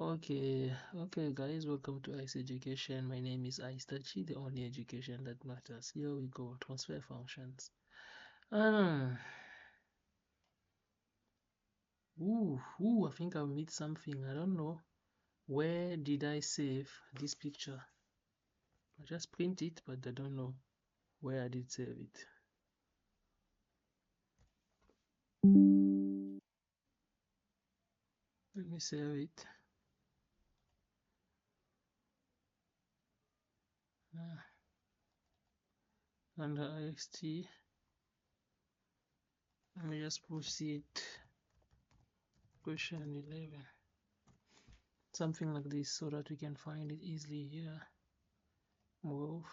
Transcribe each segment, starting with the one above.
Okay, guys, welcome to Ice Education. My name is Ice Tachi, the only education that matters. Here we go, transfer functions. Um, I think I've missed something. I don't know. Where did I save this picture? I just print it, but I don't know where I did save it. Let me save it. Under IXT. Let me just push it. Question 11. Something like this so that we can find it easily here. Move.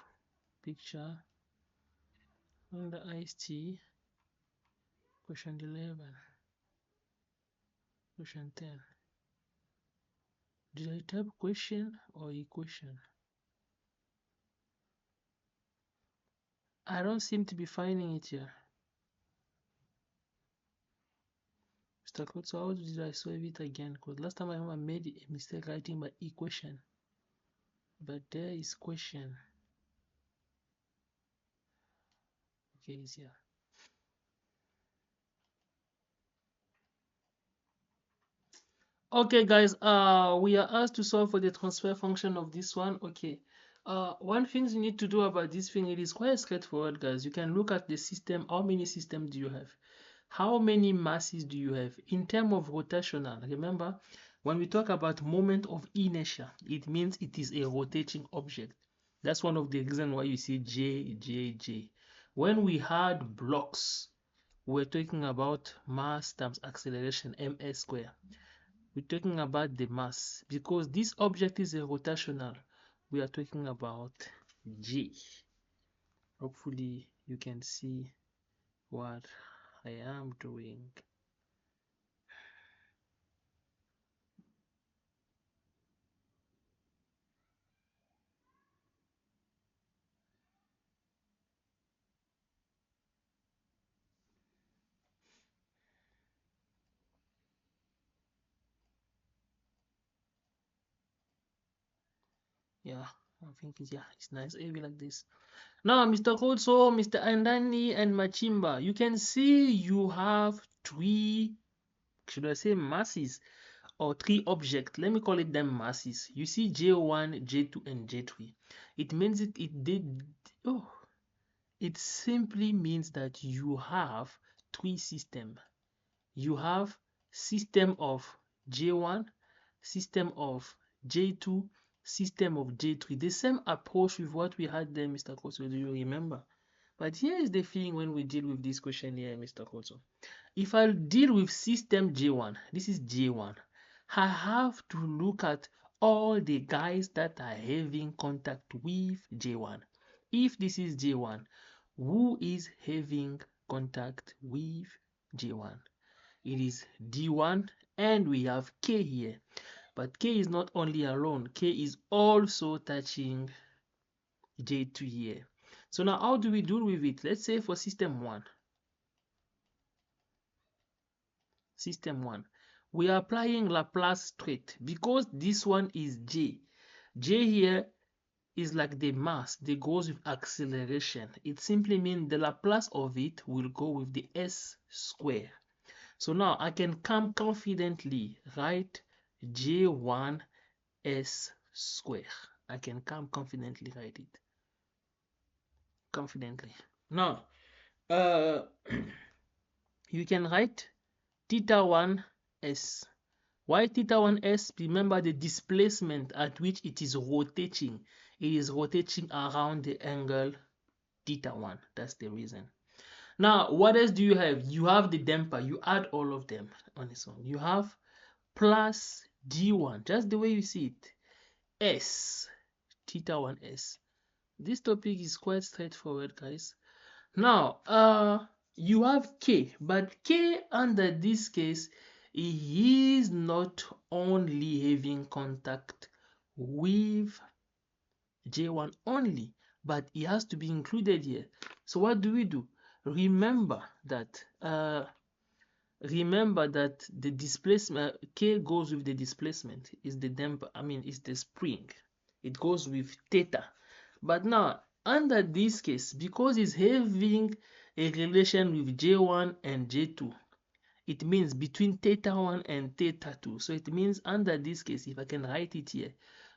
Picture. Under IST. Question 11. Question 10. Did I type question or equation? I don't seem to be finding it here. Mr. Code, so how did I solve it again? Because last time I made a mistake writing my equation. But there is question. Okay, it's here. Okay, guys, we are asked to solve for the transfer function of this one. Okay. One thing you need to do about this thing, it is quite straightforward, guys. You can look at the system. How many systems do you have? How many masses do you have? In terms of rotational, remember, when we talk about moment of inertia, it means it is a rotating object. That's one of the reasons why you see J, J, J. When we had blocks, we're talking about mass times acceleration, ms square. We're talking about the mass. Because this object is a rotational, we are talking about G. Hopefully you can see what I am doing. Yeah, I think it's nice maybe like this. Now, Mr. Koso, Mr. Andani, and Machimba, you can see you have three, should I say masses, or three objects. Let me call it them masses. You see J1, J2, and J3. It means it simply means that you have three systems. You have system of J1, system of J2, system of J3. The same approach with what we had there, Mr. Koso, do you remember? But here is the thing when we deal with this question here, Mr. Koso. If I deal with system J1, this is J1, I have to look at all the guys that are having contact with J1. If this is J1, who is having contact with J1? It is D1 and we have K here. But K is not only alone, K is also touching J2 here. So now how do we deal with it? Let's say for system 1. System 1. We are applying Laplace straight because this one is J. J here is like the mass that goes with acceleration. It simply means the Laplace of it will go with the S square. So now I can come confidently write J1 S square. I can come confidently write it. Confidently. Now, you can write theta 1 S. Why theta 1 S? Remember the displacement at which it is rotating. It is rotating around the angle theta 1. That's the reason. Now, what else do you have? You have the damper. You add all of them on its own. You have plus D1, just the way you see it. S, theta 1 S. This topic is quite straightforward, guys. Now, you have K, but K under this case, he is not only having contact with J1 only, but he has to be included here. So what do we do? Remember that remember that the displacement K goes with the displacement, is the damper, is the spring. It goes with theta. But now, under this case, because it's having a relation with J1 and J2, it means between theta 1 and theta 2. So it means under this case, if I can write it here,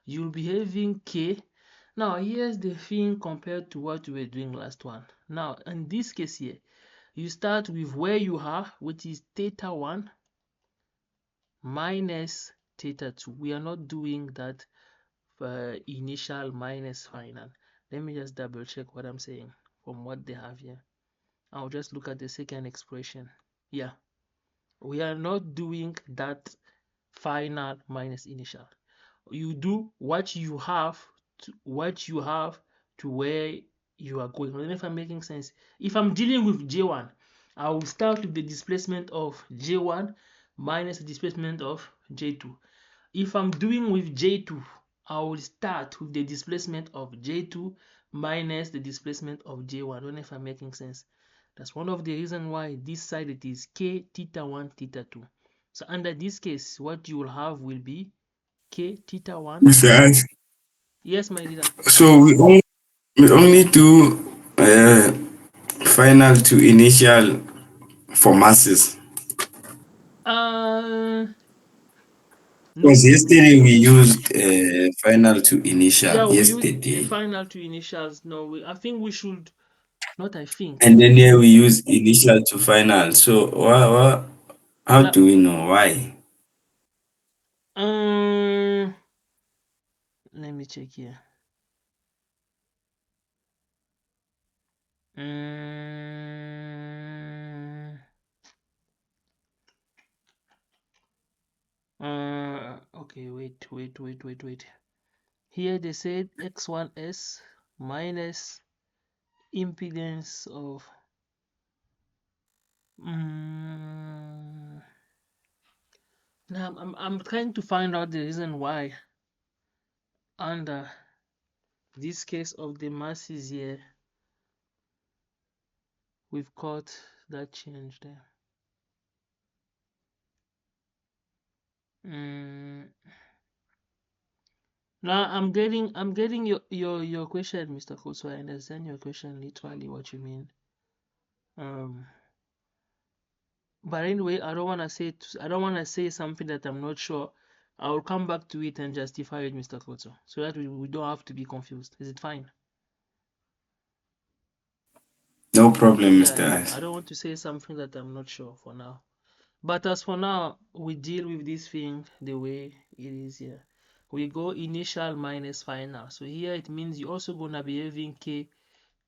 you'll be having K. Now, here's the thing compared to what we were doing last one. Now, in this case here, you start with where you are, which is theta 1 minus theta 2. We are not doing that initial minus final. Let me just double check what I'm saying from what they have here. I'll just look at the second expression. Yeah, we are not doing that final minus initial. You do what you have to where you are going. I don't know if I'm making sense. If I'm dealing with J1, I will start with the displacement of J1 minus the displacement of J2. If I'm doing with J2, I will start with the displacement of J2 minus the displacement of J1. I don't know if I'm making sense. That's one of the reasons why this side it is K theta 1 theta 2. So under this case, what you will have will be K theta 1. Mr. Ash, Yes, my leader. so we only do final to initial for masses. Uh, Because no. yesterday we used final to initial Yeah, we use a yesterday, final to initials. No, I think we should, not I think. and then here we use initial to final. So how Now, do we know why? um, let me check here. Um, okay, wait. Here they said X1S minus impedance of now I'm trying to find out the reason why under this case of the masses here we've got that change there. Now I'm getting your question, Mr. Koso. I understand your question literally what you mean. But anyway, I don't want to say something that I'm not sure. I will come back to it and justify it, Mr. Koto, so that we don't have to be confused. Is it fine? No problem, Yeah, Mr. yeah. Ash. I don't want to say something that I'm not sure for now. But as for now, we deal with this thing the way it is here. We go initial minus final. So here it means you're also gonna be having K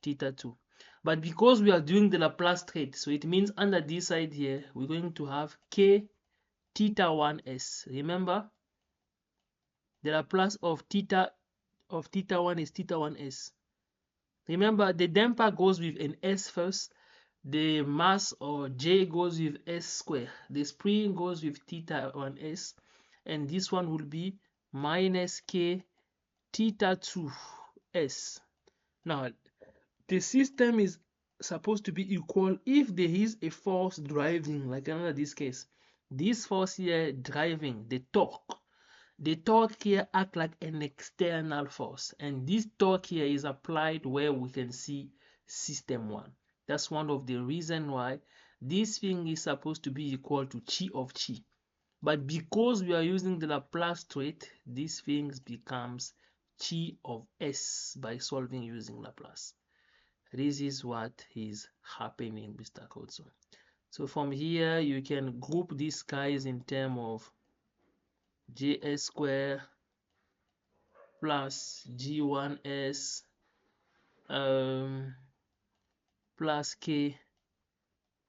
theta 2. But because we are doing the Laplace trait, so it means under this side here, we're going to have K theta 1s. Remember, the Laplace of theta 1 is theta 1s. Remember, the damper goes with an s first. The mass or J goes with s square. The spring goes with theta 1s. And this one will be minus K theta 2s. Now, the system is supposed to be equal if there is a force driving, like in this case. This force here driving, the torque here act like an external force, and this torque here is applied where we can see system 1. That's one of the reasons why this thing is supposed to be equal to chi of chi. But because we are using the Laplace trait, this thing becomes chi of s by solving using Laplace. This is what is happening, Mr. Kotso. So from here, you can group these guys in terms of js square plus g1s plus k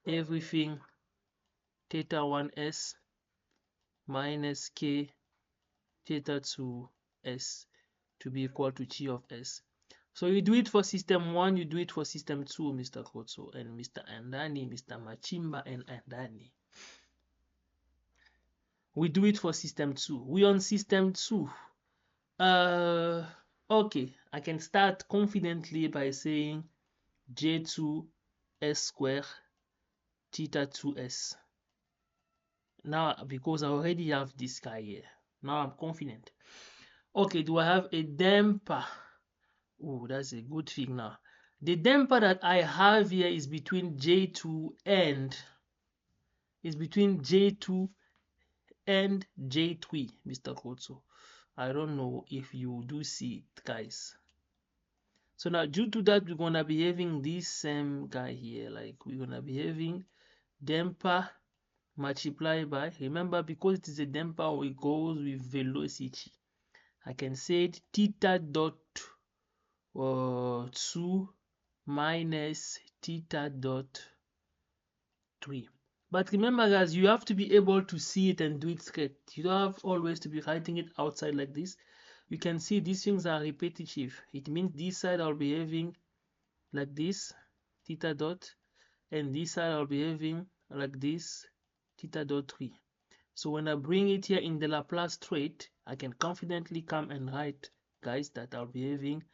everything theta 1s minus k theta 2s to be equal to chi of s. So you do it for system 1, you do it for system 2, Mr. Kotso and Mr. Andani, Mr. Machimba and Andani. We do it for system 2. We on system 2. Okay, I can start confidently by saying J2 s square theta 2s. Now, because I already have this guy here, now I'm confident. Okay, do I have a damper? Oh, that's a good thing now. The damper that I have here is between J2 and J3, Mr. Kotso. I don't know if you do see it, guys. So now due to that, we're gonna be having this same guy here. Like we're gonna be having damper multiplied by, remember, because it is a damper, it goes with velocity. I can say it theta dot 2 minus theta dot 3. But remember, guys, you have to be able to see it and do it straight. You don't have always to be writing it outside like this. You can see these things are repetitive. It means this side I'll be having like this, theta dot, and this side I'll be having like this, theta dot 3. So when I bring it here in the Laplace straight, I can confidently come and write, guys, that I'll be having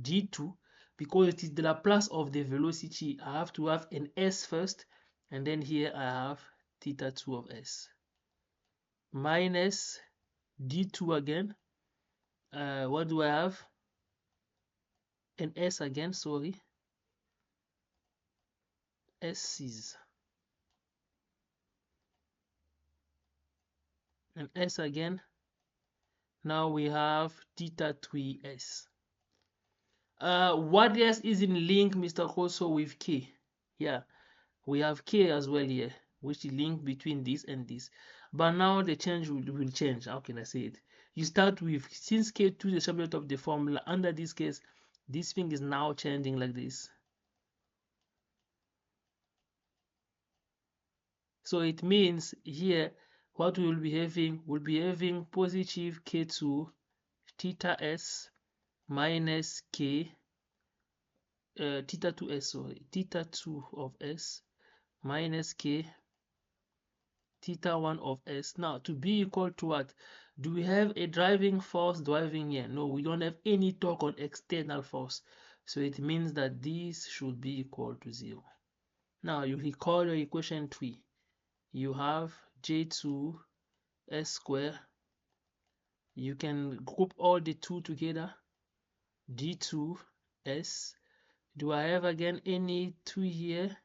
d2, because it is the Laplace of the velocity. I have to have an s first, and then here I have theta 2 of s minus d2 again. What do I have? An s again, sorry, s's, an s again. Now we have theta 3s. What else is in link, Mr. Koso, with k? Yeah, we have k as well here, which is linked between this and this. But now the change will change. How can I say it? You start with, since k2 is the subject of the formula, under this case, this thing is now changing like this. So it means here, what we will be having, we'll be having positive k2 theta s minus k theta 2s, sorry, theta 2 of s minus k theta 1 of s. Now, to be equal to what? Do we have a driving force driving here? No, we don't have any torque on external force. So it means that this should be equal to 0. Now, you recall your equation 3. You have J2 s square. You can group all the two together. D2 s. Do I have again any 2 here?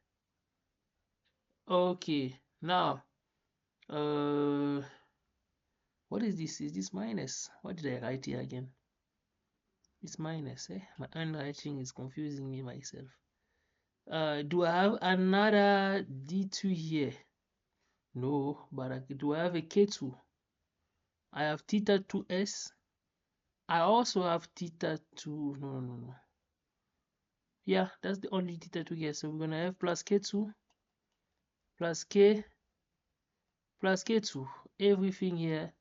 Okay, now what is this? Is this minus? What did I write here again? It's minus, eh? My handwriting is confusing me myself. Do I have another D2 here? No, but do I have a K2? I have theta 2s. I also have theta 2. No. Yeah, that's the only theta 2 here. So we're gonna have plus K2 plus K plus K2. Everything here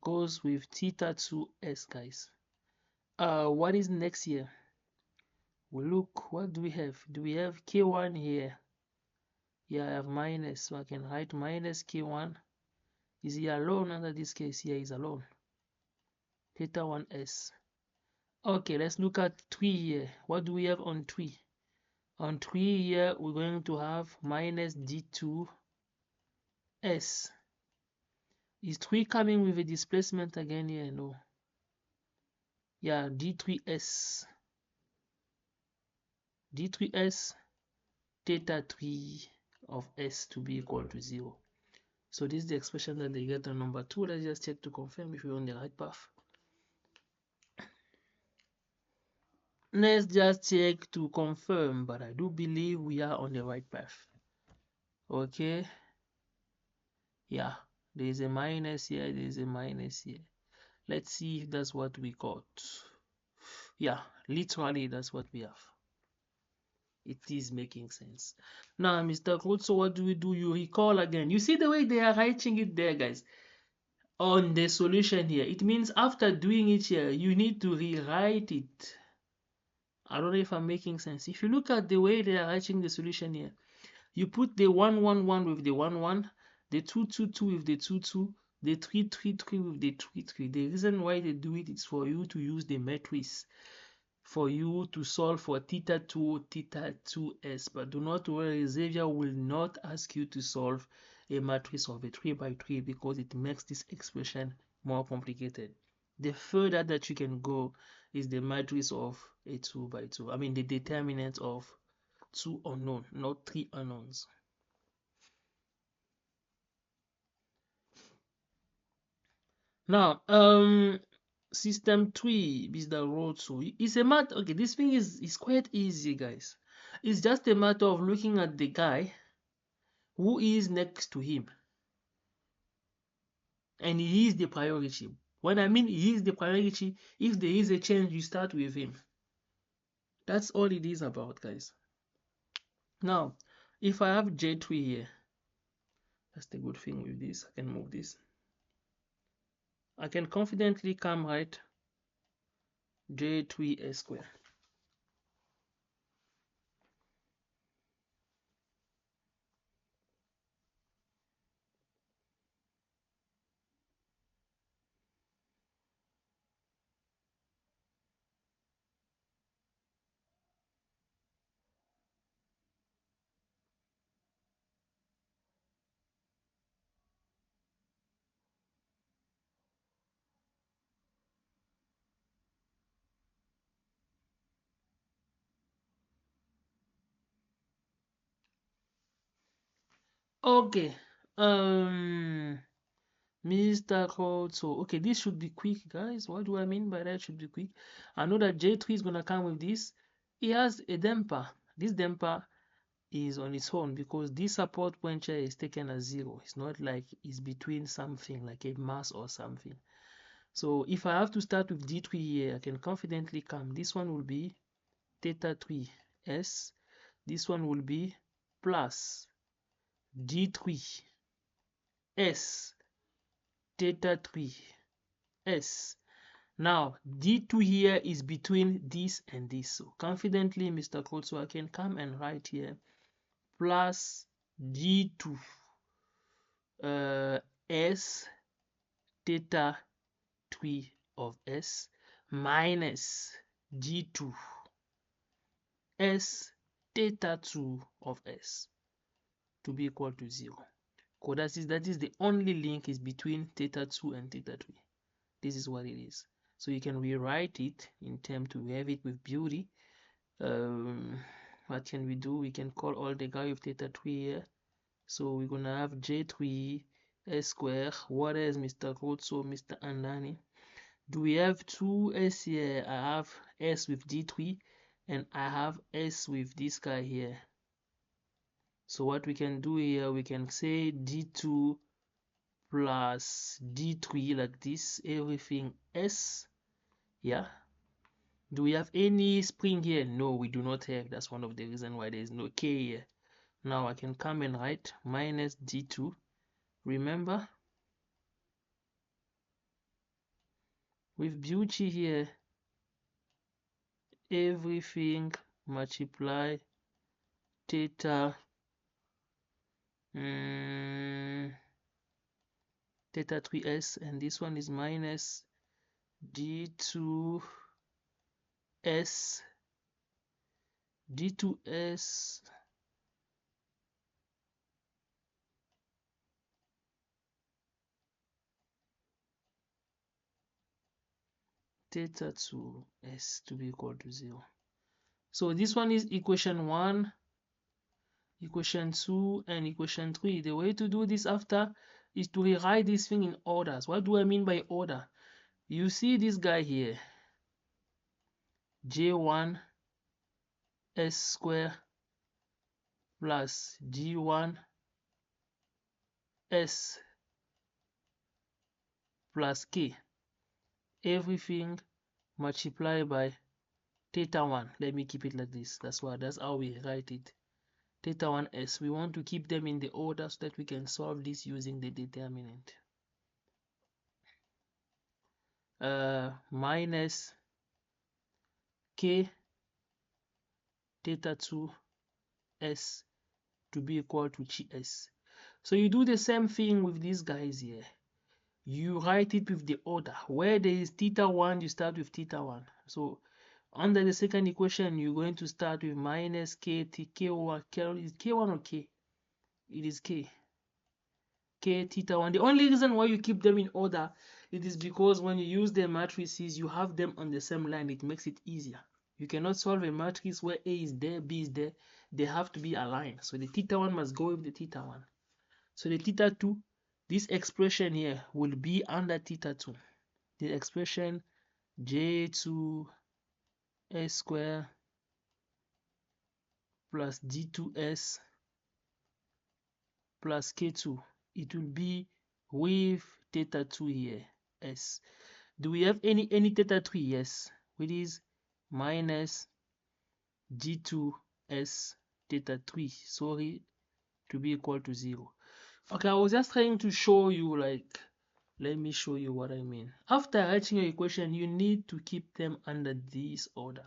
goes with theta 2s, guys. What is next here? Well, look, what do we have? Do we have K1 here? Yeah, I have minus, so I can write minus K1. Is he alone under this case? Here is alone. Theta 1s. Okay, let's look at 3 here. What do we have on 3? On 3 here, we're going to have minus D2s. Is 3 coming with a displacement again here? No. Yeah, D3s. D3s, theta 3 of s to be equal to 0. So this is the expression that they get on number 2. Let's just check to confirm if we're on the right path. Let's just check to confirm, but I do believe we are on the right path. Okay. Yeah, there is a minus here, there is a minus here. Let's see if that's what we got. Yeah, literally that's what we have. It is making sense. Now, Mr. Crude, so what do we do? You recall again. You see the way they are writing it there, guys, on the solution here. It means after doing it here, you need to rewrite it. I don't know if I'm making sense. If you look at the way they are writing the solution here, you put the 1, 1, 1 with the 1, 1, the 2, 2, 2 with the 2, 2, the 3, 3, 3 with the 3, 3. The reason why they do it is for you to use the matrix, for you to solve for theta 2, theta 2s. But do not worry, Xavier will not ask you to solve a matrix of a 3 by 3 because it makes this expression more complicated. The further that you can go is the matrix of a 2 by 2. I mean the determinant of 2 unknown, not 3 unknowns. Now, system 3 is the road. So it's a matter. Okay, this thing is quite easy, guys. It's just a matter of looking at the guy who is next to him, and he is the priority. When I mean he is the priority, if there is a change, you start with him. That's all it is about, guys. Now, if I have J3 here, that's the good thing with this. I can move this. I can confidently come right J3 S square. Okay. Mr. Code. So okay, this should be quick, guys. What do I mean by that? Should be quick. I know that J3 is gonna come with this. It has a damper. This damper is on its own because this support point here is taken as 0. It's not like it's between something like a mass or something. So if I have to start with D3 here, I can confidently come. This one will be theta 3 S. This one will be plus D3 S theta 3 S. Now D2 here is between this and this. So confidently, Mr. Code, so I can come and write here plus D2 S theta 3 of S minus G2 S theta 2 of S to be equal to 0. Because that is the only link is between theta 2 and theta 3. This is what it is. So you can rewrite it in terms to have it with beauty. What can we do? We can call all the guy with theta 3 here. So we're gonna have J3 S square. What is Mr. Kotso, Mr. Andani? Do we have two S here? I have S with D3 and I have S with this guy here. So what we can do here, we can say D2 plus D3 like this, everything S. Yeah. Do we have any spring here? No, we do not have. That's one of the reasons why there is no K here. Now I can come and write minus D2. Remember, with beauty here, everything multiply theta theta 3s, and this one is minus d2s d2s theta 2s to be equal to 0. So this one is equation 1, equation 2, and equation 3. The way to do this after is to rewrite this thing in orders. What do I mean by order? You see this guy here, J1 S square plus G1 S plus K. Everything multiplied by theta 1. Let me keep it like this. That's how we write it. Theta 1s. We want to keep them in the order so that we can solve this using the determinant. Minus K theta 2s to be equal to GS. So you do the same thing with these guys here. You write it with the order. Where there is theta 1, you start with theta 1. So under the second equation, you're going to start with minus K, K1, is K1 or K? It is K. k theta 1. The only reason why you keep them in order, it is because when you use the matrices, you have them on the same line. It makes it easier. You cannot solve a matrix where A is there, B is there. They have to be aligned. So the theta 1 must go with the theta 1. So the theta 2, this expression here will be under theta 2. The expression J2 S square plus D2S plus K2. It will be with theta 2 here, S. Do we have any theta 3? Yes. Which is minus G2S theta 3. Sorry, to be equal to 0. Okay, I was just trying to show you, like, let me show you what I mean. After writing your equation, you need to keep them under this order.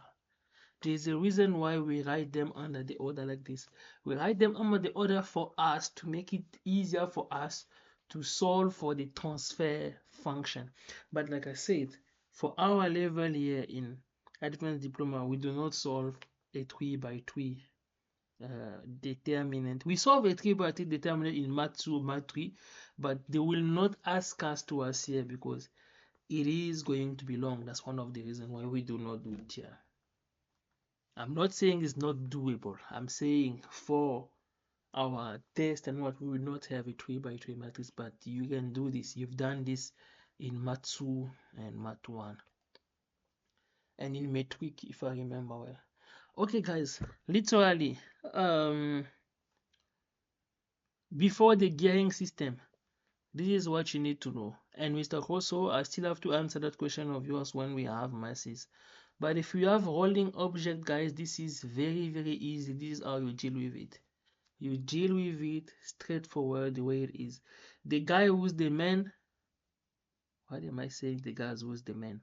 There's a reason why we write them under the order like this. We write them under the order for us to make it easier for us to solve for the transfer function. But like I said, for our level here in advanced diploma, we do not solve a 3 by 3 determinant. We solve a 3 by 3 determinant in math 2, math 3, but they will not ask us to us here because it is going to be long. That's one of the reasons why we do not do it here. I'm not saying it's not doable. I'm saying for our test and what, we will not have a 3 by 3 matrix, but you can do this. You've done this in math 2 and math 1 and in metric, if I remember well. Okay guys, literally before the gearing system, this is what you need to know. And Mr. Koso, I still have to answer that question of yours when we have masses. But if you have rolling object, guys, this is very, very easy. This is how you deal with it. You deal with it straightforward the way it is. The guy who's the man, what am I saying? The guy who's the man.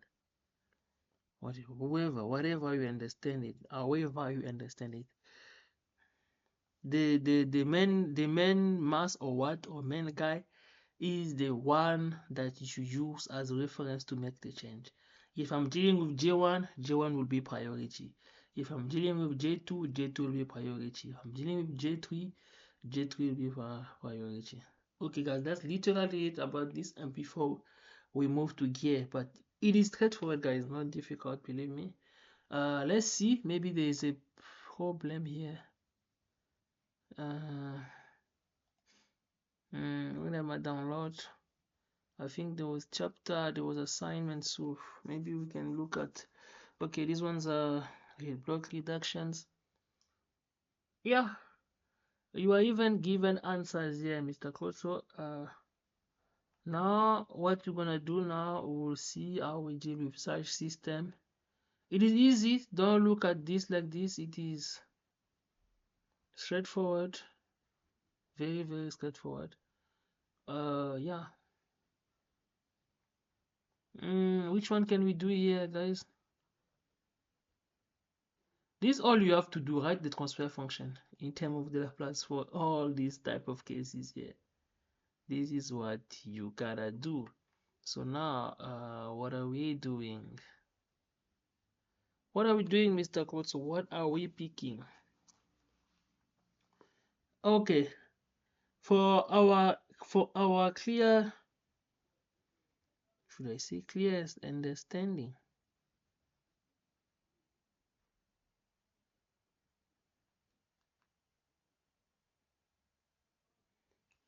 Whatever you understand it, however you understand it. The man mass or what, or man guy, is the one that you should use as a reference to make the change. If I'm dealing with J1, J1 will be priority. If I'm dealing with J2, J2 will be priority. If I'm dealing with J3, J3 will be priority. Okay guys, that's literally it about this, and before we move to gear, but it is straightforward guys, not difficult, believe me. Let's see, maybe there is a problem here. When am I download? I think there was chapter, there was assignment, so maybe we can look at. Okay, these ones are block reductions. Yeah, you are even given answers here, Mr. Koso. Now what you're gonna do now, we'll see how we deal with such system. It is easy, don't look at this like this. It is straightforward, very, very straightforward. Yeah. Which one can we do here, guys? This all you have to do, write the transfer function in terms of the Laplace for all these type of cases here. This is what you gotta do. So now, what are we doing? What are we doing, Mr. Kotso? What are we picking? Okay, for our clear, should I say clear understanding?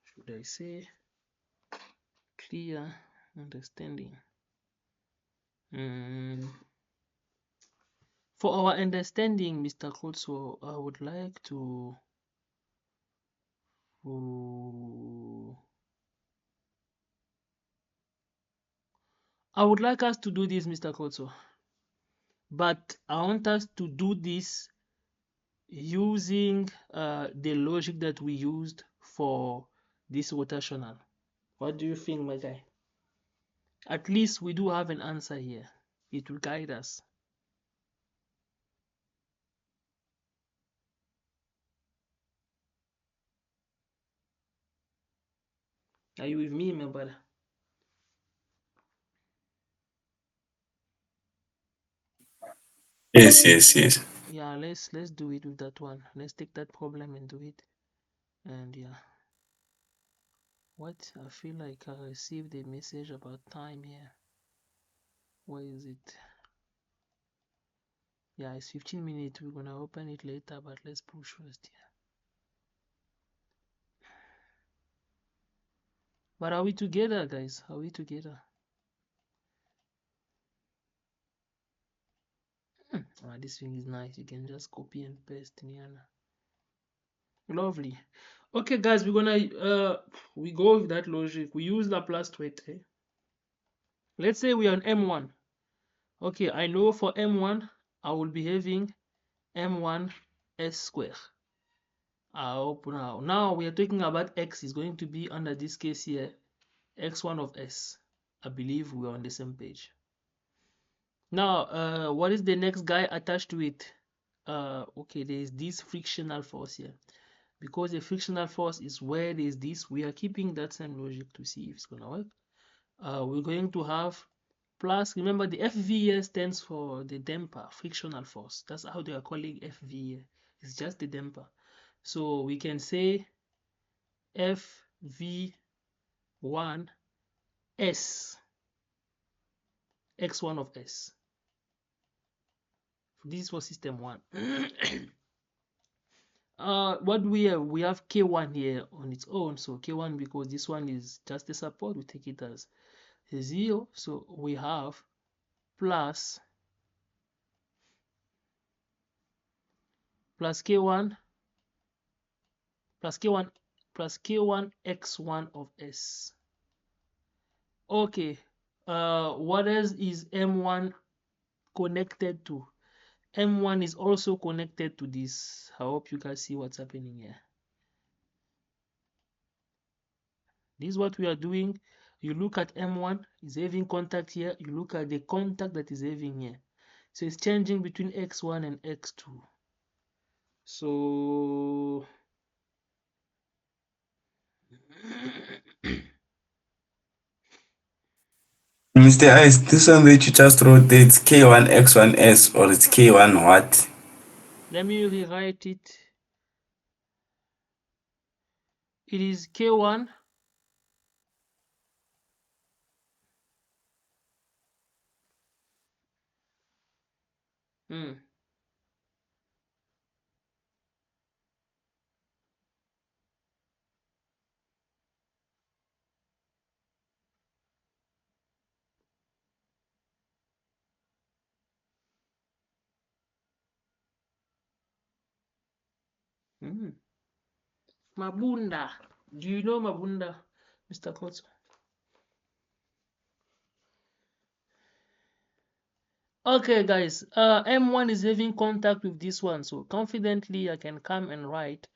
Should I say clear understanding? For our understanding, Mr. Kotso, I would like to us to do this, Mr. Kotso, but I want us to do this using the logic that we used for this rotational. What do you think, my guy? At least we do have an answer here. It will guide us. Are you with me, my brother? Yes. Yeah, let's do it with that one. Let's take that problem and do it. And yeah. What? I feel like I received a message about time here. Where is it? Yeah, it's 15 minutes. We're gonna open it later, but let's push first here. But are we together, guys? Are we together? This thing is nice. You can just copy and paste in here. Lovely. Okay, guys, we're gonna we go with that logic. We use Laplace trait. Let's say we are on M1. Okay, I know for M1 I will be having M1 S square. I hope now. Now we are talking about X is going to be under this case here, X1 of S. I believe we are on the same page. Now, what is the next guy attached to it? Okay, there is this frictional force here. Because the frictional force is where there is this, we are keeping that same logic to see if it's gonna work. We're going to have plus, remember the FV here stands for the damper, frictional force. That's how they are calling FV here. It's just the damper. So we can say FV1 S, X1 of S. This is for system 1. What do we have? We have K1 here on its own. So K1, because this one is just a support, we take it as 0. So we have plus K1 plus K1 plus K1 X1 of S. Okay, what else is M1 connected to? M1 is also connected to this. I hope you guys see what's happening here. This is what we are doing. You look at M1 is having contact here. You look at the contact that is having here. So it's changing between X1 and X2. So Mr. Ice, this one that you just wrote, it's K1 X1 S or it's K1 what? let me rewrite it. It is K1 Mabunda. Do you know Mabunda, Mr. Kotso? Okay, guys. M1 is having contact with this one, so confidently I can come and write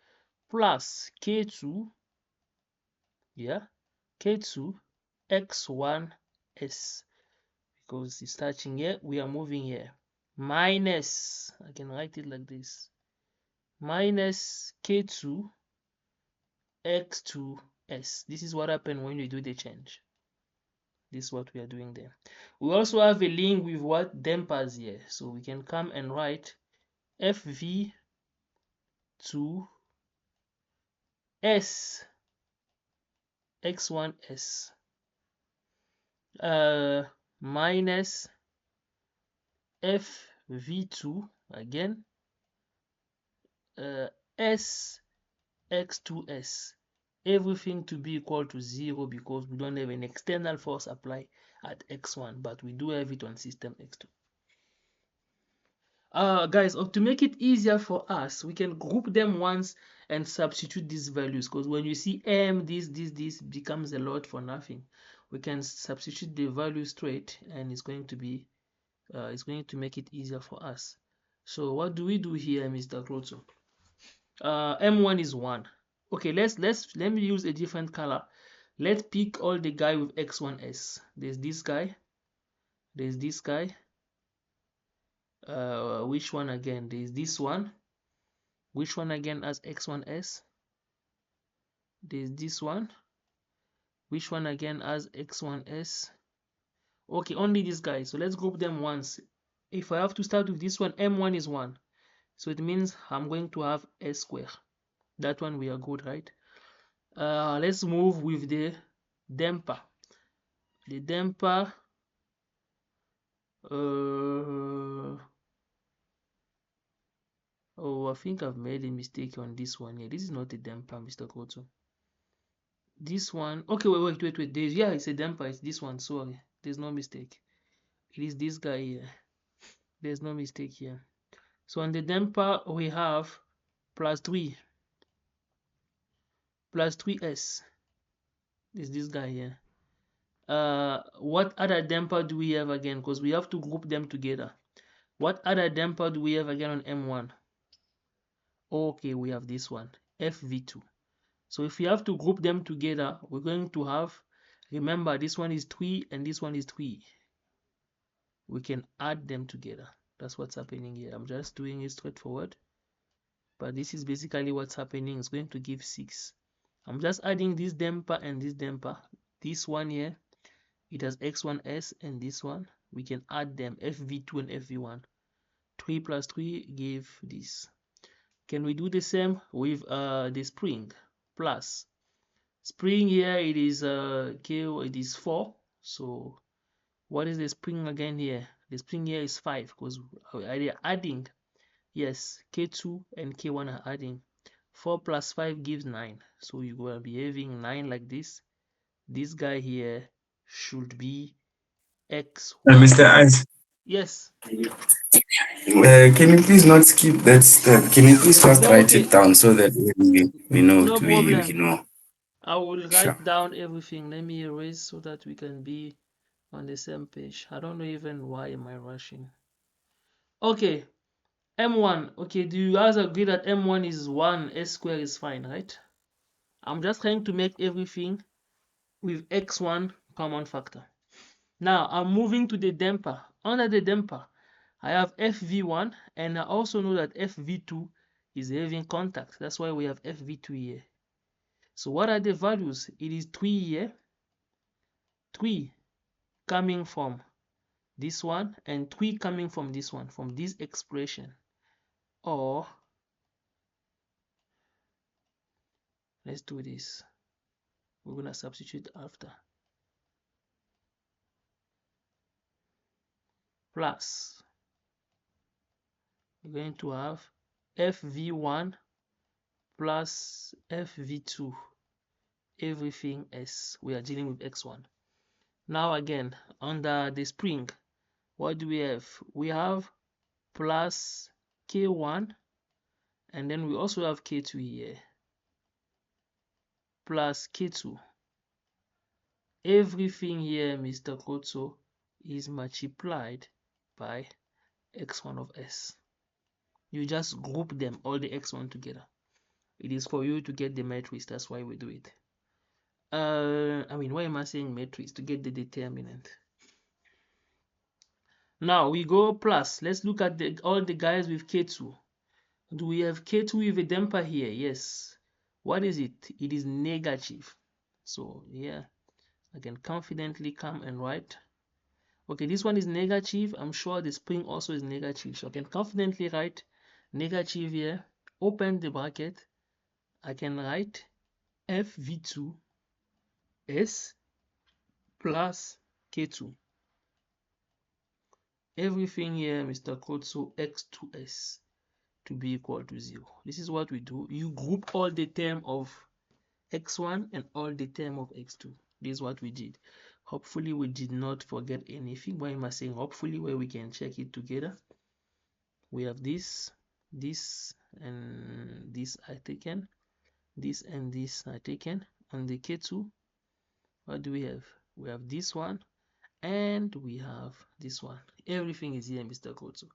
plus K2, yeah, K2 X1 S, because it's touching here, we are moving here, minus, I can write it like this, minus K2 X2 S. This is what happens when you do the change. This is what we are doing there. We also have a link with what dampers here, so we can come and write FV2 S X1S minus FV2 again S X2S, everything to be equal to 0 because we don't have an external force applied at X1, but we do have it on system X2. Guys, to make it easier for us, we can group them once and substitute these values, because when you see M, this becomes a lot for nothing. We can substitute the value straight and it's going to be it's going to make it easier for us. So what do we do here, Mr. Klotso? M1 is 1. Okay, let me use a different color. Let's pick all the guy with X1S. There's this guy, there's this guy, which one again? There's this one, which one again has X1S? There's this one, which one again has X1S? Okay, only this guy. So let's group them once. If I have to start with this one, M1 is 1, so it means I'm going to have S square. That one we are good, right? Let's move with the damper. The damper, oh, I think I've made a mistake on this one here. This is not a damper, Mr. Koto. This one, okay, wait. Yeah, it's a damper. It's this one. Sorry, there's no mistake. It is this guy here. There's no mistake here. So on the damper we have plus 3s. Is this guy here. What other damper do we have again? Because we have to group them together. What other damper do we have again on M1? Okay, we have this one, FV2. So if we have to group them together, we're going to have, remember, this one is 3 and this one is 3. We can add them together. That's what's happening here. I'm just doing it straightforward, but this is basically what's happening. It's going to give 6. I'm just adding this damper and this damper. This one here, it has X1S, and this one, we can add them, FV2 and FV1. 3 plus 3 give this. Can we do the same with the spring? Plus spring here, it is it is 4. So what is the spring again here? The spring here is 5, because they are adding. Yes, K2 and K1 are adding. 4 plus 5 gives 9. So you're going to be having 9 like this. This guy here should be X1. Mr. Ice, Yes. can you please not skip that step? Can you please first No, write okay. it down so that we know No we problem. know? I will Sure. write down everything. Let me erase so that we can be on the same page. I don't know even why am I rushing. Okay, M1. Okay, do you guys agree that M1 is 1, S square is fine, right? I'm just trying to make everything with X1 common factor. Now, I'm moving to the damper. Under the damper, I have FV1, and I also know that FV2 is having contact. That's why we have FV2 here. So what are the values? It is 3 here, 3 coming from this one, and 3 coming from this one, from this expression. Or, let's do this. We're going to substitute after. Plus, we're going to have FV1 plus FV2, everything S. We are dealing with X1. Now again, under the spring, what do we have? We have plus K1, and then we also have K2 here, plus K2. Everything here, Mr. Kotso, is multiplied by X1 of S. You just group them, all the X1 together. It is for you to get the matrix, that's why we do it. Why am I saying matrix? To get the determinant. Now we go plus. Let's look at all the guys with K2. Do we have K2 with a damper here? Yes. What is it? It is negative. So yeah, I can confidently come and write. Okay, this one is negative. I'm sure the spring also is negative. So I can confidently write negative here. Open the bracket. I can write FV2 S plus K2. Everything here, Mr. Kotso, X2S to be equal to 0. This is what we do. You group all the term of X1 and all the term of X2. This is what we did. Hopefully we did not forget anything. Why am I saying hopefully? Where we can check it together. We have this, and this are taken. This and this are taken. On the K2, what do we have? We have this one, and we have this one. Everything is here, Mr. Kotso.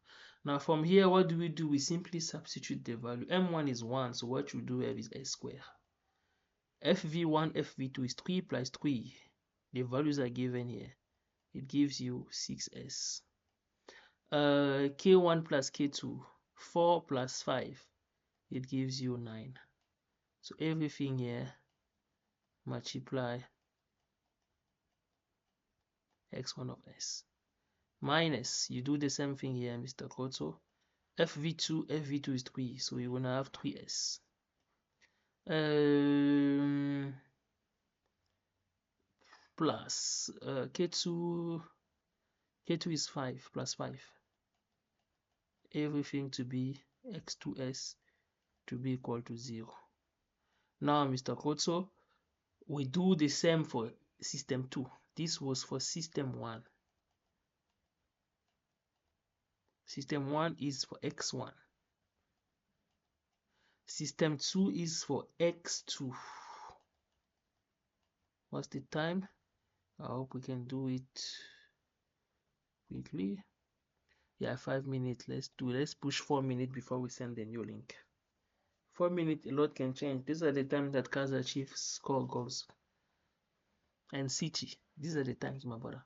Now from here, what do? We simply substitute the value. M1 is 1, so what you do have is S square. FV1, FV2 is 3 plus 3. The values are given here. It gives you 6S. K1 plus K2, 4 plus 5. It gives you 9. So everything here, multiply X1 of S. Minus, you do the same thing here, Mr. Koto. FV2 is 3, so you're going to have 3S. plus K2 is 5 plus 5, everything to be x2s to be equal to 0. Now, Mr. Kotso, we do the same for system 2. This was for system 1. System 1 is for x1. System 2 is for x2. What's the time? I hope we can do it quickly. Yeah, 5 minutes. Let's push 4 minutes before we send the new link. 4 minutes, a lot can change. These are the times that Kaizer Chiefs score goals. And City. These are the times, my brother.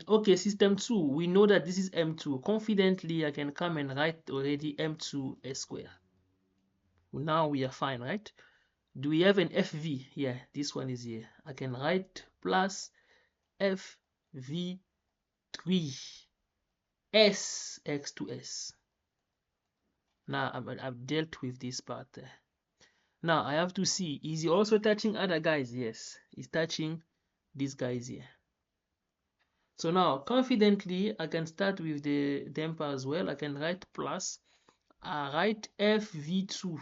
Okay, system 2. We know that this is M2. Confidently, I can come and write already M2 S square. Now we are fine, right? Do we have an FV? Yeah, this one is here. I can write plus FV3 S x to S. Now I've dealt with this part. Now I have to see, is he also touching other guys? Yes, he's touching these guys here. So now confidently I can start with the damper as well. I can write plus, I write FV2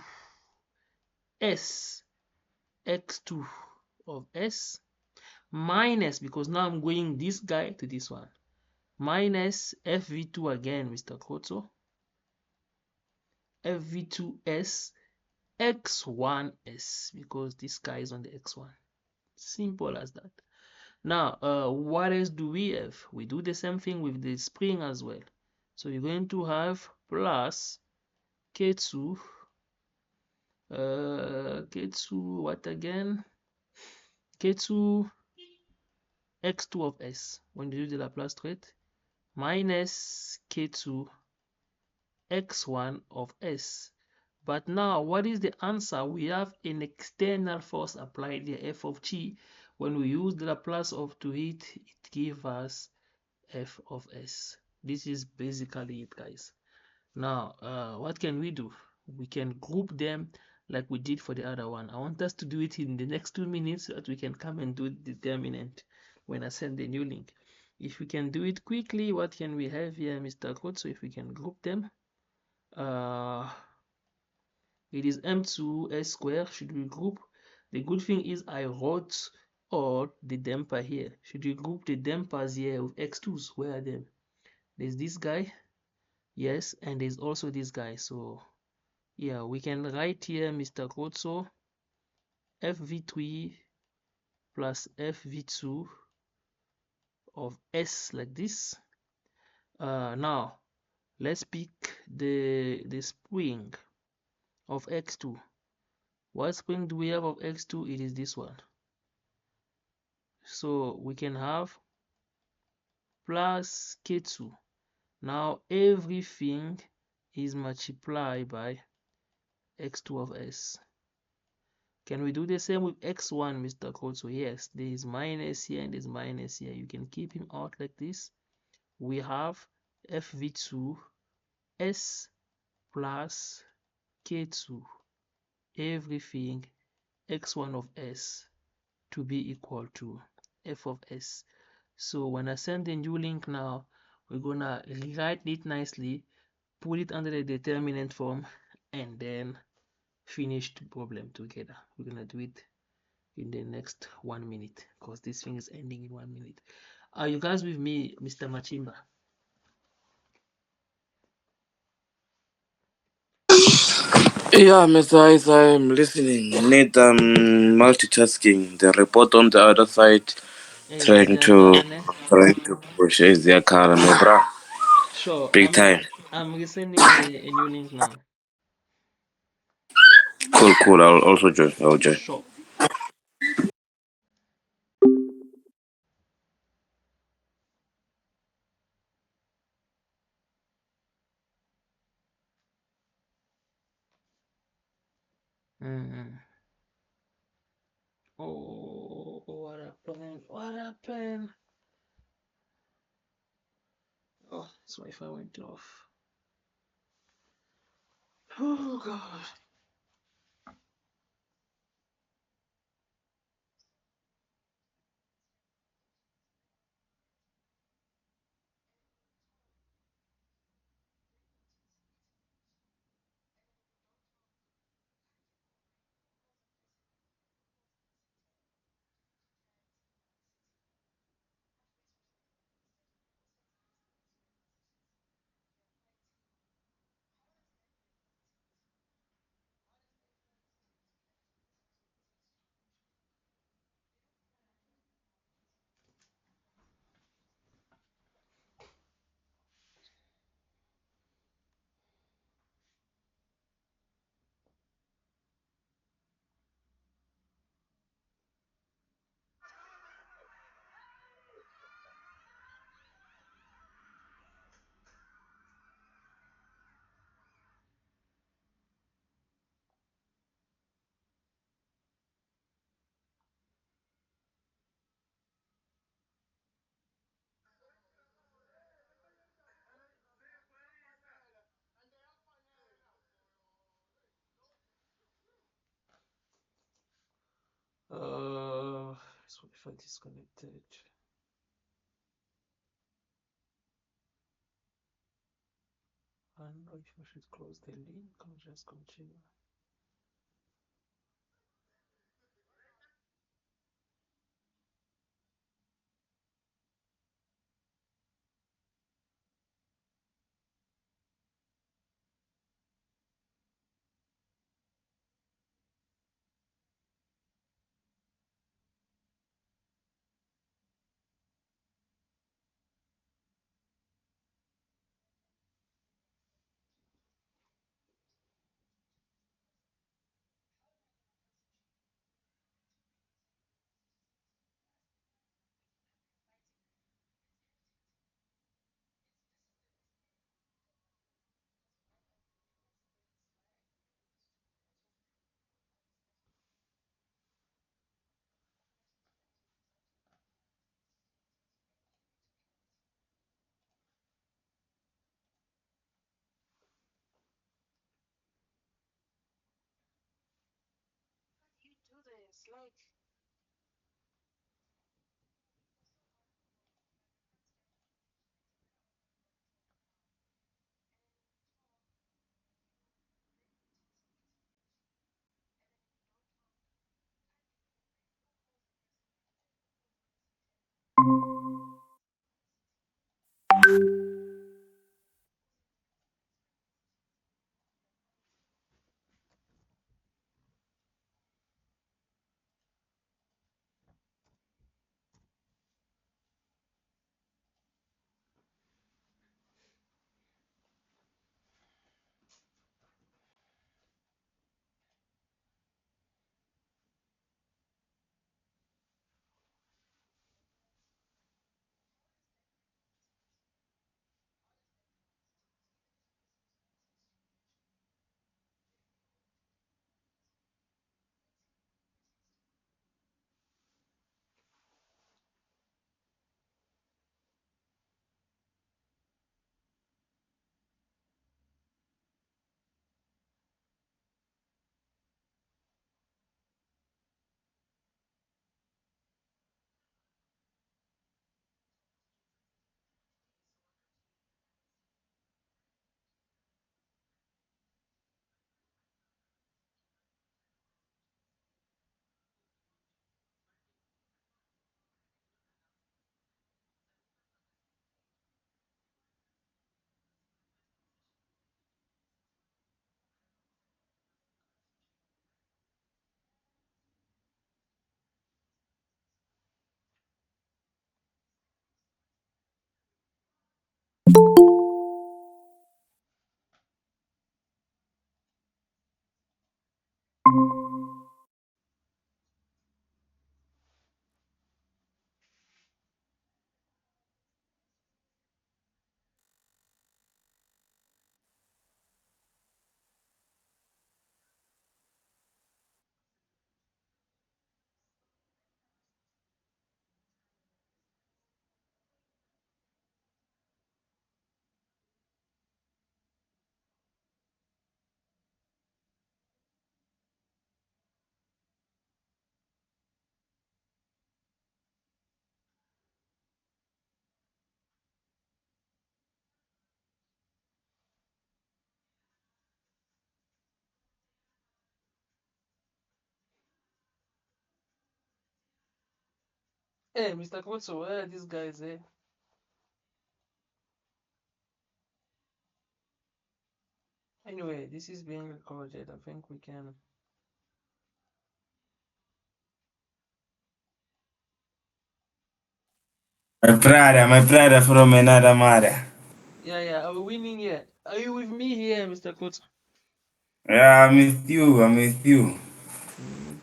S x2 of S minus, because now I'm going this guy to this one, minus FV2 again, Mr. Koto, FV2S x1s, because this guy is on the x1. Simple as that. Now, what else do we have? We do the same thing with the spring as well. So you're going to have plus K2, K2, what again? K2 x2 of S, when you do the Laplace trait, minus K2 x1 of S. But now, what is the answer? We have an external force applied here, F of G. When we use the Laplace of to it, it gives us F of S. This is basically it, guys. Now, what can we do? We can group them like we did for the other one. I want us to do it in the next 2 minutes so that we can come and do the determinant when I send the new link. If we can do it quickly, what can we have here, Mr. Code? So if we can group them, it is M2 S square. Should we group? The good thing is I wrote all the damper here. Should we group the dampers here with X2s? Where are them? There's this guy, yes, and there's also this guy. So yeah, we can write here, Mr. Kotso, FV3 plus FV2 of S like this. Now let's pick the spring of X2. What spring do we have of X2? It is this one. So we can have plus K2. Now everything is multiplied by X2 of S. Can we do the same with X1, Mr. Code? So yes, there is minus here and there's minus here. You can keep him out like this. We have FV2 S plus K2, everything X1 of S to be equal to F of S. So when I send the new link now, we're gonna rewrite it nicely, put it under the determinant form, and then finish the problem together. We're gonna do it in the next 1 minute because this thing is ending in 1 minute. Are you guys with me, Mr. Machimba? Yeah, Mr. Ice, I'm listening. Need multitasking. The report on the other side Is trying there to Karane? push is their car, my bro. Sure, Big time. I'm resending a new link now. Cool, cool. I'll also join. I'll join. Sure. Mm-hmm. Oh, what happened? What happened? Oh, this Wi-Fi went off. Oh God. So if I disconnected. I don't know if I should close the link or just continue. Hey, Mr. Kotso, where are these guys, eh? Anyway, this is being recorded. I think we can. My brother from another mother. Yeah, yeah. Are we winning yet? Are you with me here, Mr. Kotso? Yeah, I'm with you. I'm with you. Mm,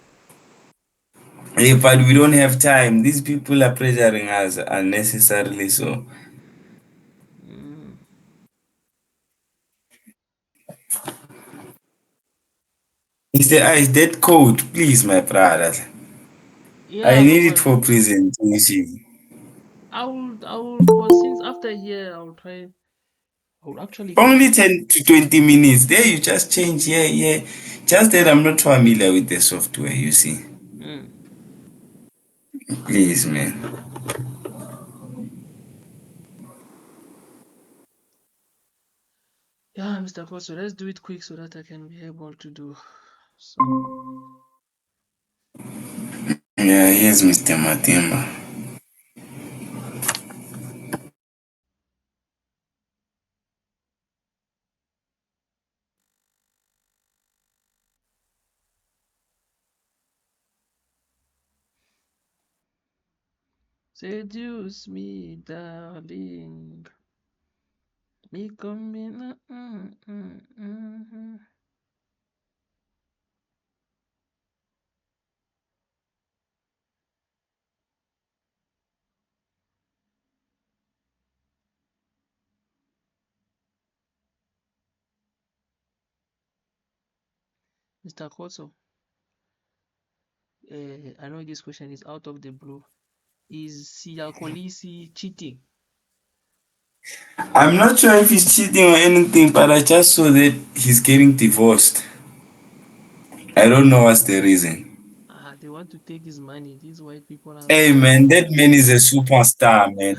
Hey, but we don't have time. These people are pressuring us unnecessarily. So, mm. Mr. Ice, that code, please, my brother. I Yeah, my need it brother. for presentation. Cause since after here, I'll try. I will actually Only copy. 10 to 20 minutes. There you just change. Yeah, yeah. Just that I'm not familiar with the software, you see. Mm. Please, man. Yeah, Mr. Kotso, let's do it quick so that I can be able to do. So, Yeah, here's Mr. Matimba. seduce me, darling. Me coming. Mr. Kotso, I know this question is out of the blue. Is Siya Kolisi cheating? I'm not sure if he's cheating or anything, but I just saw that he's getting divorced. I don't know what's the reason. Ah, they want to take his money. These white people are Hey so. man, that man is a superstar, man.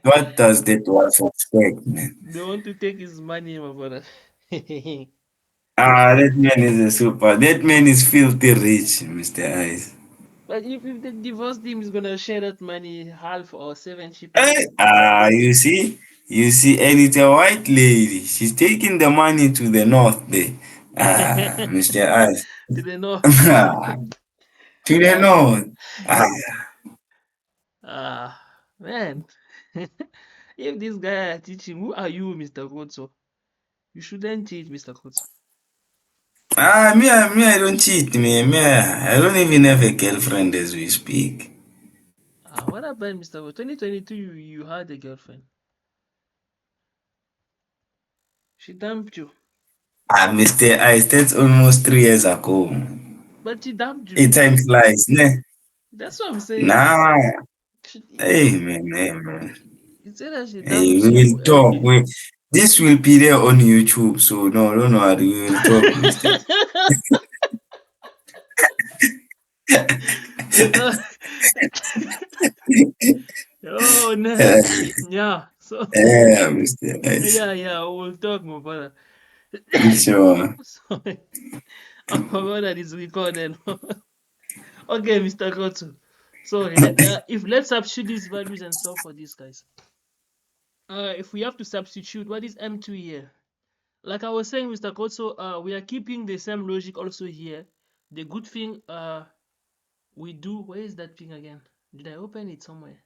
What does that wife expect, man? They want to take his money, my brother. Ah, that man is a super. That man is filthy rich, Mr. Ice. But if they divorce him, he's gonna share that money half or 70%. Hey, and it's a white lady. She's taking the money to the north there. Ah, Mr. Ice. To the north. To the Ah, north. Ah, ah, man. If this guy are teaching, who are you, Mr. Kotso? You shouldn't cheat, Mr. Kotso. I don't cheat, me. I don't even have a girlfriend as we speak. Ah, what happened, Mr. Kotso? 2022, you had a girlfriend. She dumped you. Ah, Mr. Ice, that's almost 3 years ago. But she dumped you. Hey, time flies, ne? That's what I'm saying. Nah, She, hey, man. you said that she Hey, dumped we will you. talk. This will be there on YouTube, so no, don't worry. We will talk, Mister. So, oh no, Uh, yeah. So yeah, Mister. Nice. yeah, yeah, we'll talk, my brother. Sure. Sorry, my brother is recorded. Okay, Mr. Kotu. Sorry, if let's substitute these values and solve for these guys. If we have to substitute, what is M2 here? Like I was saying, Mr. Kotu, we are keeping the same logic also here. The good thing, we do. Where is that thing again? Did I open it somewhere?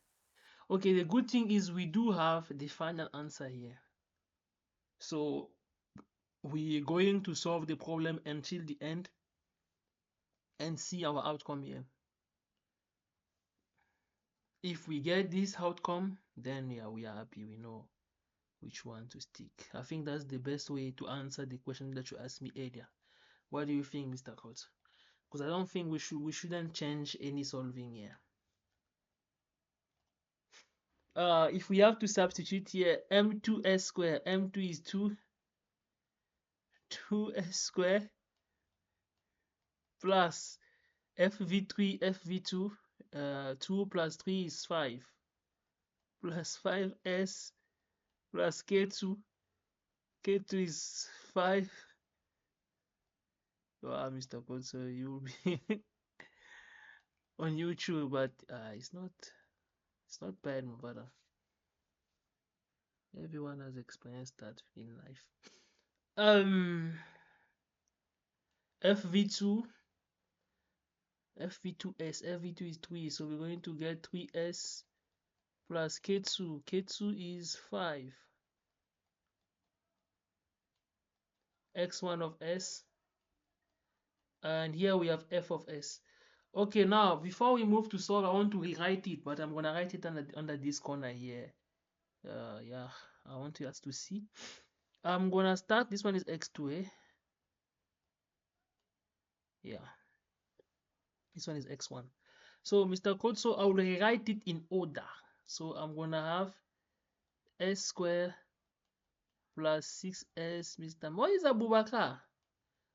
Okay, the good thing is we do have the final answer here. So we're going to solve the problem until the end and see our outcome here. If we get this outcome, then yeah, we are happy. We know which one to stick. I think that's the best way to answer the question that you asked me earlier. What do you think, Mr. Coates? Because I don't think we shouldn't change any solving here. If we have to substitute here, m2s square, m2 is 2s square plus fv3 fv2, 2 plus 3 is 5 plus 5s plus k2 is 5. Wow, Mr. Coates, you'll be on YouTube, but it's not. It's not bad, my brother. Everyone has experienced that in life. FV2, FV2S, FV2 is 3, so we're going to get 3S plus K2. K2 is 5. X1 of S, and here we have F of S. Okay, now before we move to solve, I want to rewrite it, but I'm gonna write it under this corner here. Yeah, I want us to see. I'm gonna start. This one is X2, eh? Yeah, this one is X1. So Mr. Code, so I'll rewrite it in order. So I'm gonna have S square plus 6S, Mr. Moise Abubakar.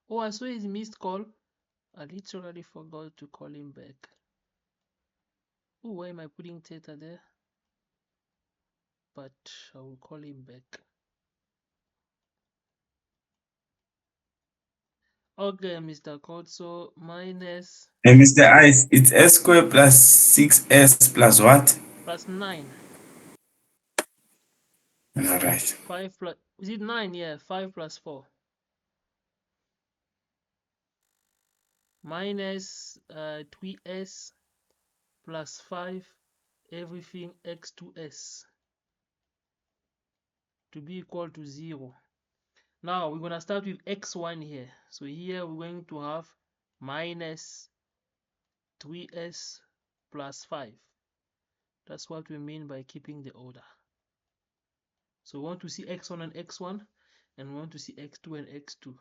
Oh, I saw his missed call. I literally forgot to call him back. Oh, why am I putting theta there? But I will call him back. Okay, Mr. Code, so minus. Hey, Mr. Ice, it's S square plus 6S plus what? Plus 9. All right. 5 plus. Is it 9? Yeah, 5 plus 4. Minus 3S plus 5, everything x2s to be equal to 0. Now we're going to start with x1 here. So here we're going to have minus 3s plus 5. That's what we mean by keeping the order. So we want to see x1 and x1, and we want to see x2 and x2.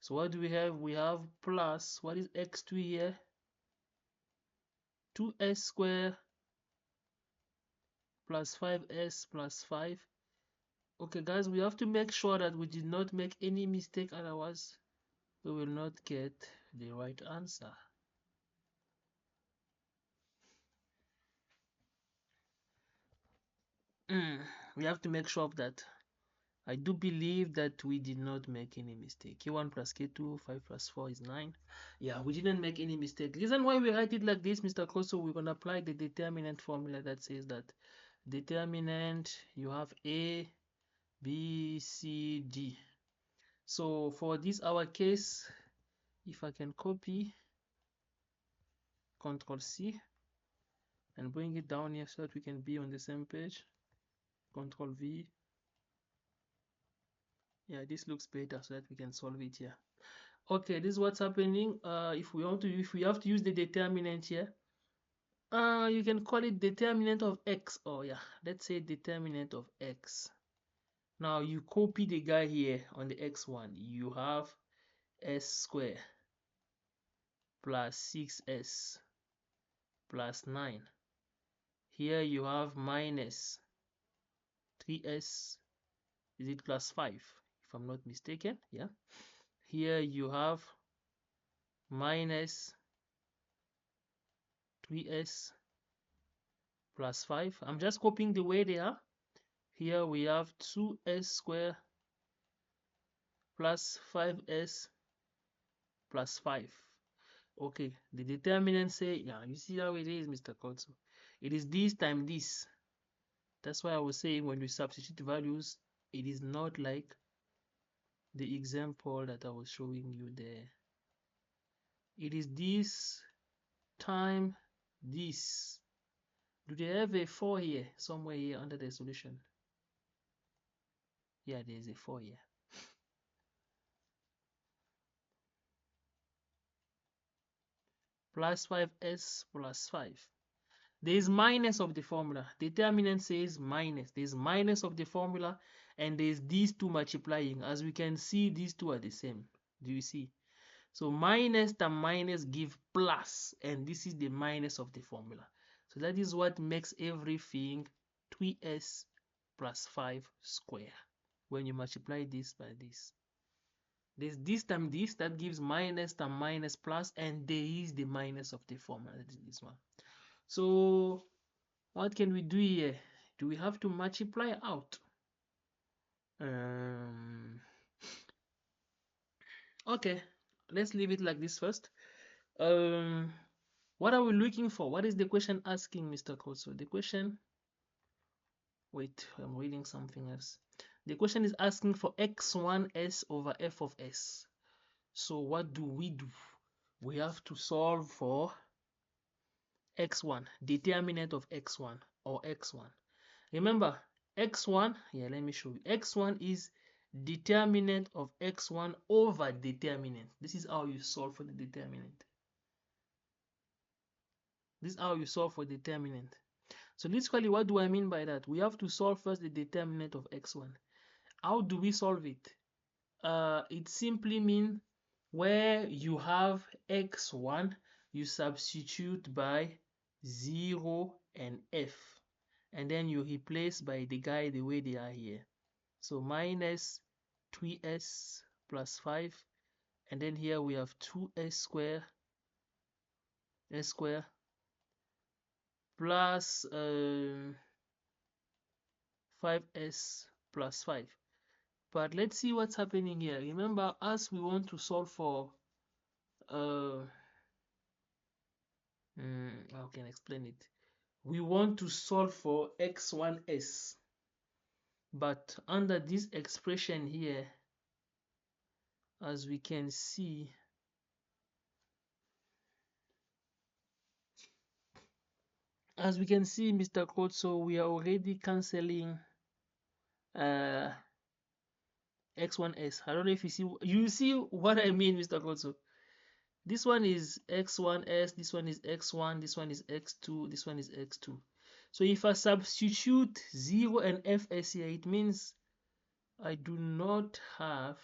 So what do we have? We have plus, what is x2 here? 2s squared plus 5s plus 5. Okay guys, we have to make sure that we did not make any mistake, otherwise we will not get the right answer. We have to make sure of that. I do believe that we did not make any mistake. K1 plus K2, 5 plus 4 is 9. Yeah, we didn't make any mistake. Reason why we write it like this, Mr. Koso, we're going to apply the determinant formula that says that determinant, you have A, B, C, D. So for this our case, if I can copy, Control C, and bring it down here so that we can be on the same page, Control V. Yeah, this looks better so that we can solve it here. Okay, this is what's happening. If we have to use the determinant here, you can call it determinant of x. Oh yeah, let's say determinant of x. Now you copy the guy here on the x1. You have s squared plus 6s plus 9. Here you have minus 3s, is it plus 5 if I'm not mistaken? Yeah. Here you have minus 3s plus 5. I'm just copying the way they are. Here we have 2s squared plus 5s plus 5. Okay, the determinant say, yeah, you see how it is, Mr. Kotsu. It is this times this. That's why I was saying when we substitute values, it is not like the example that I was showing you there. It is this time this. Do they have a 4 here, somewhere here under the solution? Yeah, there is a 4 here. Plus 5s plus 5. There is minus of the formula. Determinant says minus. There is minus of the formula, and there is these two multiplying. As we can see, these two are the same. Do you see? So minus and minus give plus, and this is the minus of the formula. So that is what makes everything 3s plus 5 square. When you multiply this by this, there's this times this, that gives minus and minus plus, and there is the minus of the formula. That is this one. So what can we do here? Do we have to multiply out? Okay, let's leave it like this first. What are we looking for? What is the question asking, Mr. Koso? The question Wait, I'm reading something else. The question is asking for x1s over f of s. So what do? We have to solve for x1, determinant of x1 or x1. Remember, x1, yeah, let me show you. x1 is determinant of x1 over determinant. This is how you solve for the determinant. This is how you solve for determinant. So literally, what do I mean by that? We have to solve first the determinant of x1. How do we solve it? It simply means where you have x1, you substitute by 0 and f, and then you replace by the guy the way they are here. So minus 3s plus 5, and then here we have 2s square plus 5s plus 5. But let's see what's happening here. Remember, as we want to solve for how can I explain it? We want to solve for x1s, but under this expression here, as we can see, Mr. Code, so we are already canceling x1s. I don't know if you see what I mean, Mr. Code. So this one is x1s, this one is x1, this one is x2, this one is x2. So if I substitute 0 and fs here, it means I do not have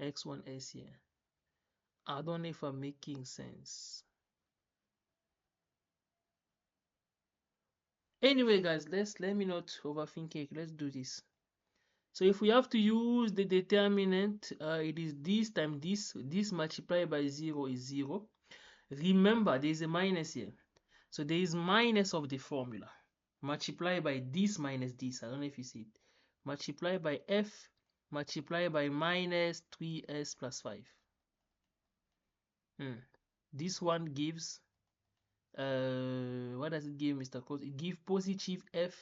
x1s here. I don't know if I'm making sense. Anyway, guys, let me not overthink it. Let's do this. So if we have to use the determinant, it is this times this. This multiplied by 0 is 0. Remember, there is a minus here. So there is minus of the formula. Multiply by this minus this. I don't know if you see it. Multiply by f, multiply by minus 3s plus 5. This one gives, what does it give, Mr. Code? It gives positive f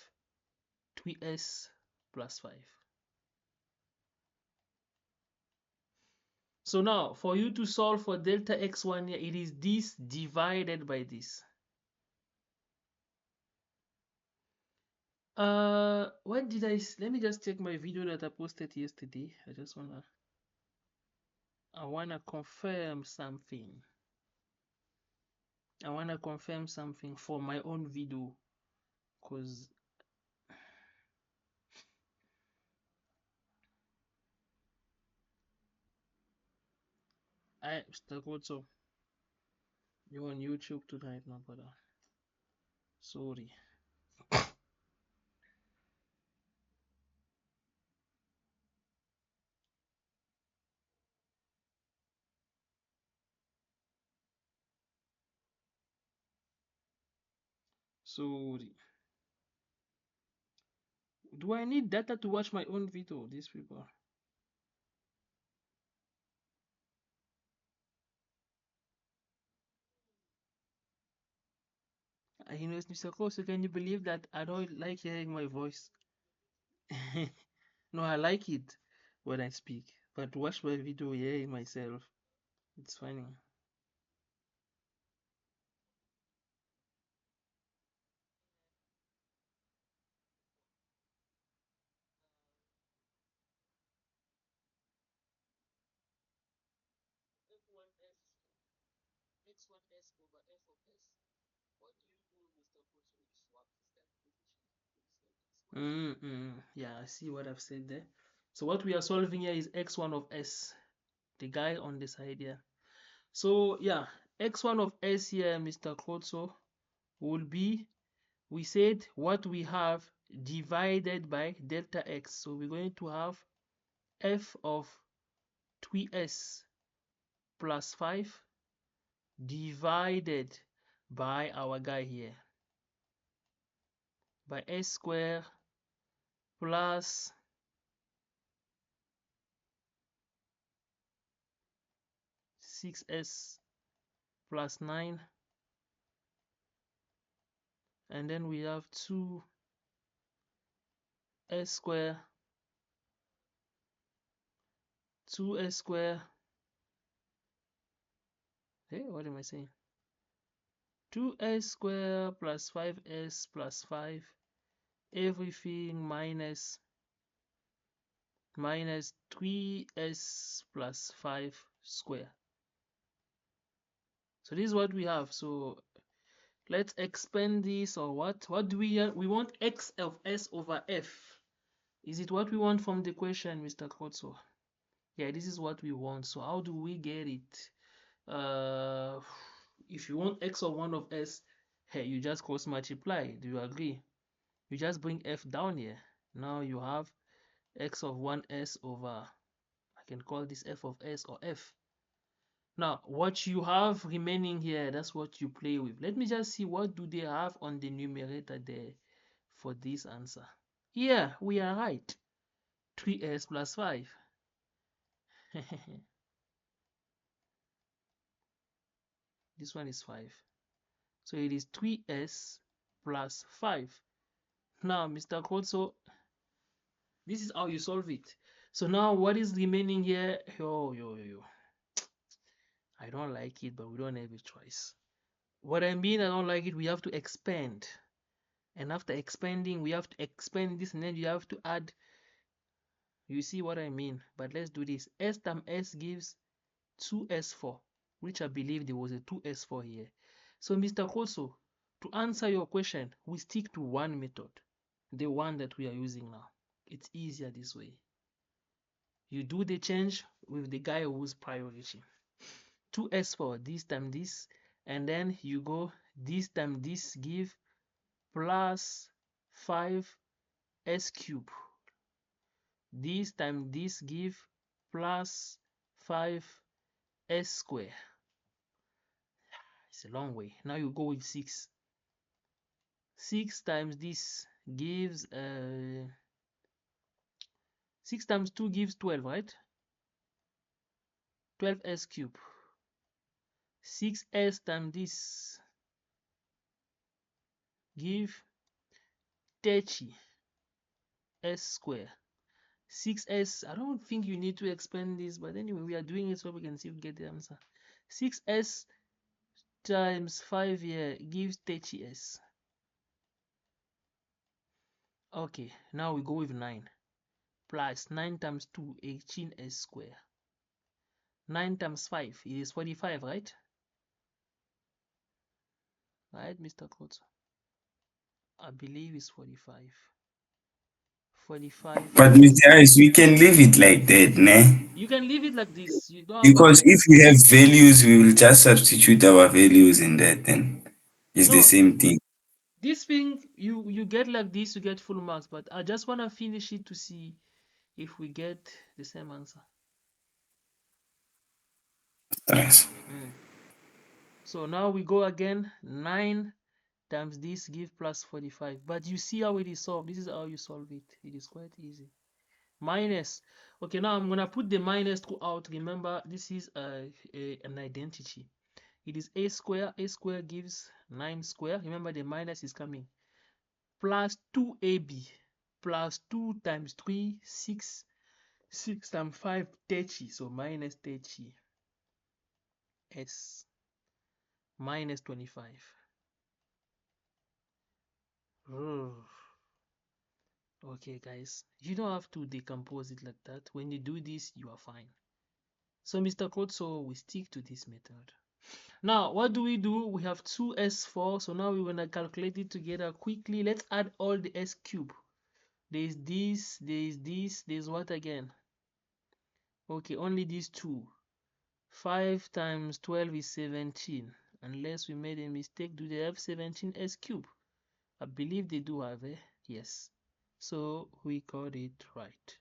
3s plus 5. So now, for you to solve for delta x1 here, it is this divided by this. What did let me just check my video that I posted yesterday. I wanna confirm something. For my own video, because Mr. Koto, you're on YouTube tonight, my brother. Sorry. Sorry. Do I need data to watch my own video? These people. You know, Mr. Koso, can you believe that I don't like hearing my voice? No, I like it when I speak, but watch my video hearing myself, it's funny. X1s over f of s. What do you do, Mr. Koso, with swap position? Yeah, I see what I've said there. So what we are solving here is x1 of s, the guy on the side here. So yeah, x1 of s here, Mr. Koso, will be, we said what we have divided by delta x. So we're going to have f of 3s plus 5 divided by our guy here, by s squared plus 6s plus 9 and then we have 2s square, 2s square. Hey, what am I saying? 2s square plus 5s plus 5, everything minus 3s plus 5 square. So this is what we have. So let's expand this, or what do we want? X of s over f. Is it what we want from the question, Mr. Kotso? Yeah, this is what we want. So how do we get it? If you want x of 1 of s, hey, you just cross multiply. Do you agree? You just bring f down here. Now you have x of 1s over, I can call this f of s or f. Now what you have remaining here, that's what you play with. Let me just see what do they have on the numerator there for this answer. Yeah, we are right. 3s plus 5. This one is 5. So it is 3s plus 5. Now, Mr. Kotso, this is how you solve it. So now what is remaining here? I don't like it, but we don't have a choice. What I mean, I don't like it, we have to expand. And after expanding, we have to expand this, and then you have to add. You see what I mean? But let's do this. S times S gives 2s4, which I believe there was a 2s4 here. So Mr. Koso, to answer your question, we stick to one method, the one that we are using now. It's easier this way. You do the change with the guy who's priority. 2s4, this time this, and then you go this time this give plus 5s cube. This time this give plus 5s square. It's a long way. Now you go with 6. 6 times this gives 6 times 2 gives 12, right? 12s cube. 6s times this give 30s square. 6s, I don't think you need to expand this, but anyway, we are doing it so we can see if we get the answer. 6s times 5 here gives 30s. Okay, now we go with 9 plus 9 times 2, 18s square. 9 times 5 is 45, right? Right, Mr. Kotso? I believe it's 45. 45. But Mr. Ice, we can leave it like that, ne? You can leave it like this. You don't have Because a... if we have values, we will just substitute our values in that, then it's the No, same thing. this thing, you get like this, you get full marks. But I just want to finish it to see if we get the same answer. Yes. So now we go again. 9 times this give plus 45. But you see how it is solved. This is how you solve it. It is quite easy. Minus. Okay, now I'm gonna put the minus throughout. Remember, this is an identity. It is a square. A square gives 9 square. Remember, the minus is coming. Plus 2ab plus 2 times 3, 6. 6 times 5, 30. So minus 30 s minus 25. Okay, guys, you don't have to decompose it like that. When you do this, you are fine. So, Mr. Kotso, we stick to this method. Now, what do? We have 2s4, so now we're going to calculate it together quickly. Let's add all the s cube. There's this, there's what again? Okay, only these two. 5 times 12 is 17. Unless we made a mistake, do they have 17s cube? I believe they do have, yes. So we got it right.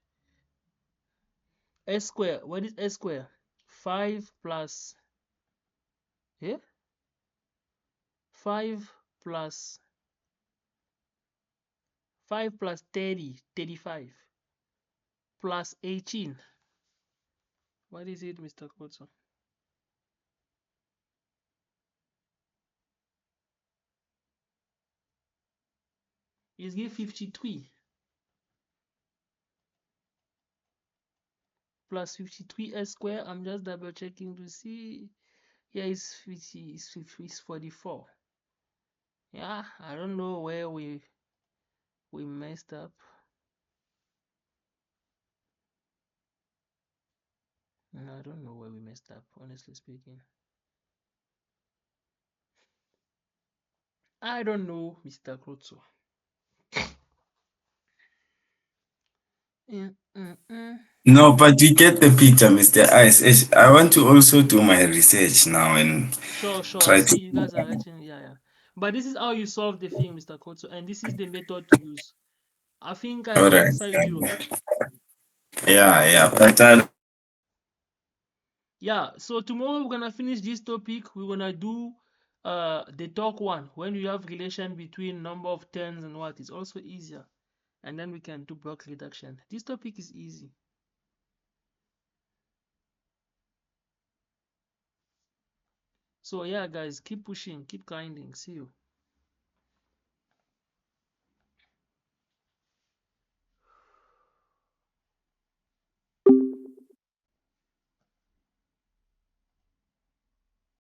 S square, what is s square? 5 plus, yeah? 5 plus 30, 35, plus 18. What is it, Mr. Kotso? It's give 53 plus 53s squared. I'm just double checking to see. Yeah, it's 50. It's 44. Yeah, I don't know where we messed up. I don't know where we messed up, honestly speaking. I don't know, Mr. Krotso. No, but you get the picture, Mr. Ice. I want to also do my research now and Sure. I try see to. you guys are writing. Yeah. But this is how you solve the thing, Mr. Krotso, and this is the method to use. I think I All have right. answered you. Yeah. But Yeah, so tomorrow we're gonna finish this topic. We're gonna do the talk one when you have relation between number of tens and what is also easier, and then we can do block reduction. This topic is easy. So yeah, guys, keep pushing, keep grinding. See you.